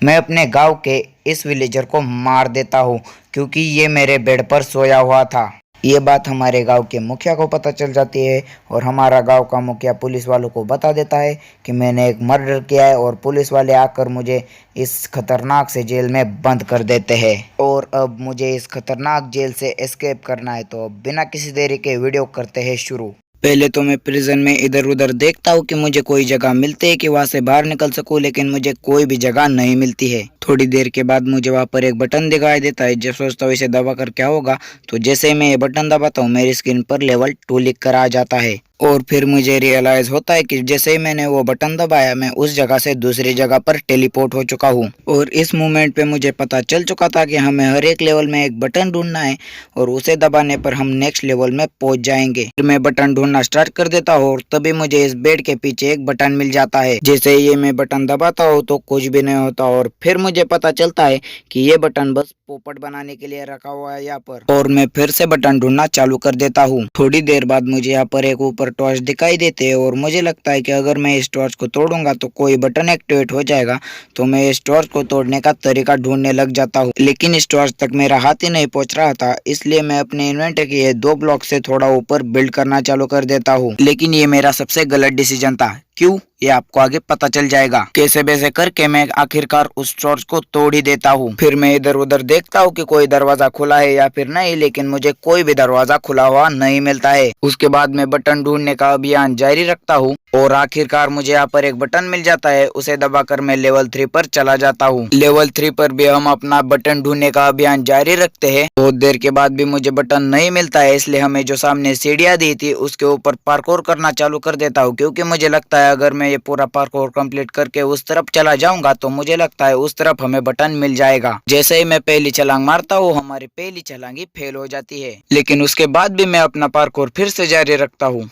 मैं अपने गांव के इस विलेजर को मार देता हूँ क्योंकि ये मेरे बेड पर सोया हुआ था। ये बात हमारे गांव के मुखिया को पता चल जाती है और हमारा गांव का मुखिया पुलिस वालों को बता देता है कि मैंने एक मर्डर किया है और पुलिस वाले आकर मुझे इस खतरनाक से जेल में बंद कर देते हैं। और अब मुझे इस खतरनाक जेल से एस्केप करना है, तो अब बिना किसी देरी के वीडियो करते हैं शुरू। पहले तो मैं प्रिजन में इधर उधर देखता हूँ कि मुझे कोई जगह मिलती है कि वहां से बाहर निकल सकूं, लेकिन मुझे कोई भी जगह नहीं मिलती है। थोड़ी देर के बाद मुझे वहां पर एक बटन दिखाई देता है। जब सोचता हूँ इसे दबा कर क्या होगा, तो जैसे ही मैं ये बटन दबाता हूँ मेरी स्क्रीन पर लेवल 2 लिख कर आ जाता है। और फिर मुझे रियलाइज होता है कि जैसे ही मैंने वो बटन दबाया मैं उस जगह से दूसरी जगह पर टेलीपोर्ट हो चुका हूँ। और इस मोमेंट पे मुझे पता चल चुका था कि हमें हर एक लेवल में एक बटन ढूंढना है और उसे दबाने पर हम नेक्स्ट लेवल में पहुंच जाएंगे। फिर मैं बटन ढूंढना स्टार्ट कर देता हूँ और तभी मुझे इस बेड के पीछे एक बटन मिल जाता है। जैसे ये मैं बटन दबाता हूँ तो कुछ भी नहीं होता और फिर मुझे पता चलता है कि ये बटन बस पोपट बनाने के लिए रखा हुआ है यहाँ पर। और मैं फिर से बटन ढूंढना चालू कर देता हूँ। थोड़ी देर बाद मुझे यहाँ पर एक ऊपर टॉर्च दिखाई देते हैं और मुझे लगता है कि अगर मैं इस टॉर्च को तोड़ूंगा तो कोई बटन एक्टिवेट हो जाएगा। तो मैं इस टॉर्च को तोड़ने का तरीका ढूंढने लग जाता हूँ, लेकिन इस टॉर्च तक मेरा हाथ ही नहीं पहुंच रहा था। इसलिए मैं अपने इन्वेंटर के 2 ब्लॉक से थोड़ा ऊपर बिल्ड करना चालू कर देता हूँ, लेकिन ये मेरा सबसे गलत डिसीजन था। क्यों, ये आपको आगे पता चल जाएगा। कैसे वैसे करके मैं आखिरकार उस टॉर्च को तोड़ ही देता हूँ। फिर मैं इधर उधर देखता हूँ कि कोई दरवाजा खुला है या फिर नहीं, लेकिन मुझे कोई भी दरवाजा खुला हुआ नहीं मिलता है। उसके बाद मैं बटन ढूंढने का अभियान जारी रखता हूँ और आखिरकार मुझे यहाँ पर एक बटन मिल जाता है। उसे दबाकर मैं लेवल 3 पर चला जाता हूँ। लेवल 3 पर भी हम अपना बटन ढूंढने का अभियान जारी रखते हैं। बहुत देर के बाद भी मुझे बटन नहीं मिलता है, इसलिए हमें जो सामने सीढ़ियाँ दी थी उसके ऊपर पार्कोर करना चालू कर देता हूँ, क्योंकि मुझे लगता है अगर मैं ये पूरा पार्कोर कंप्लीट करके उस तरफ चला जाऊंगा तो मुझे लगता है उस तरफ हमें बटन मिल जाएगा। जैसे ही मैं पहली छलांग मारता हूँ हमारी पहली छलांग ही फेल हो जाती है, लेकिन उसके बाद भी मैं अपना पार्कोर फिर से जारी रखता हूँ।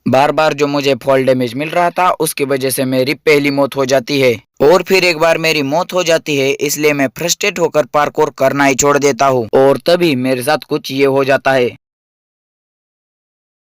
बार बार जो मुझे फॉल डैमेज मिल रहा था उसकी वजह से मेरी पहली मौत हो जाती है और फिर एक बार मेरी मौत हो जाती है, इसलिए मैं फ्रस्ट्रेट होकर पार्कोर करना ही छोड़ देता हूँ। और तभी मेरे साथ कुछ ये हो जाता है।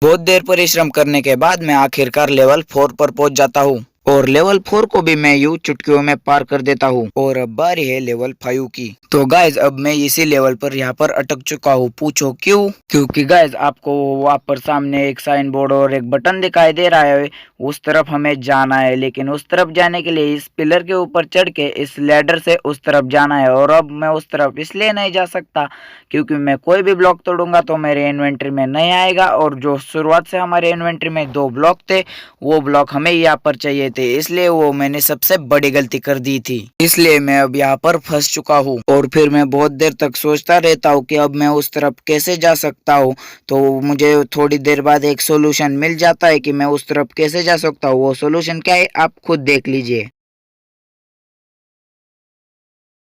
बहुत देर परिश्रम करने के बाद मैं आखिरकार लेवल 4 पर पहुंच जाता हूँ और लेवल 4 को भी मैं यूं चुटकियों में पार कर देता हूँ। और अब बारी है लेवल 5 की। तो गाइज अब मैं इसी लेवल पर यहाँ पर अटक चुका हूँ। पूछो क्यों? क्योंकि गाइज आपको वहाँ पर सामने एक साइन बोर्ड और एक बटन दिखाई दे रहा है, उस तरफ हमें जाना है। लेकिन उस तरफ जाने के लिए इस पिलर के ऊपर चढ़ के इस लैडर से उस तरफ जाना है। और अब मैं उस तरफ इसलिए नहीं जा सकता क्योंकि मैं कोई भी ब्लॉक तोड़ूंगा तो मेरे इन्वेंटरी में नहीं आएगा, और जो शुरुआत से हमारे इन्वेंटरी में 2 ब्लॉक थे वो ब्लॉक हमें यहाँ पर चाहिए थे, इसलिए वो मैंने सबसे बड़ी गलती कर दी थी। इसलिए मैं अब यहाँ पर फंस चुका हूँ और फिर मैं बहुत देर तक सोचता रहता हूँ कि अब मैं उस तरफ कैसे जा सकता हूँ। तो मुझे थोड़ी देर बाद एक सोल्यूशन मिल जाता है कि मैं उस तरफ कैसे जा सकता हूँ। वो सोल्यूशन क्या है आप खुद देख लीजिए।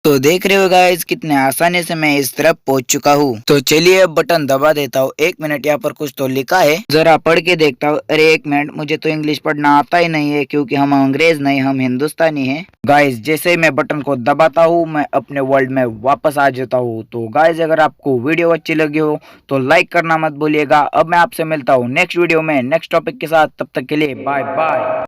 तो देख रहे हो गाइस कितने आसानी से मैं इस तरफ पहुंच चुका हूँ। तो चलिए अब बटन दबा देता हूँ। 1 मिनट, यहाँ पर कुछ तो लिखा है, जरा पढ़ के देखता हूँ। अरे 1 मिनट, मुझे तो इंग्लिश पढ़ना आता ही नहीं है क्योंकि हम अंग्रेज नहीं, हम हिंदुस्तानी हैं। गाइस जैसे ही मैं बटन को दबाता हूँ मैं अपने वर्ल्ड में वापस आ जाता हूँ। तो गाइस अगर आपको वीडियो अच्छी लगी हो तो लाइक करना मत भूलिएगा। अब मैं आपसे मिलता हूँ नेक्स्ट वीडियो में नेक्स्ट टॉपिक के साथ। तब तक के लिए बाय बाय।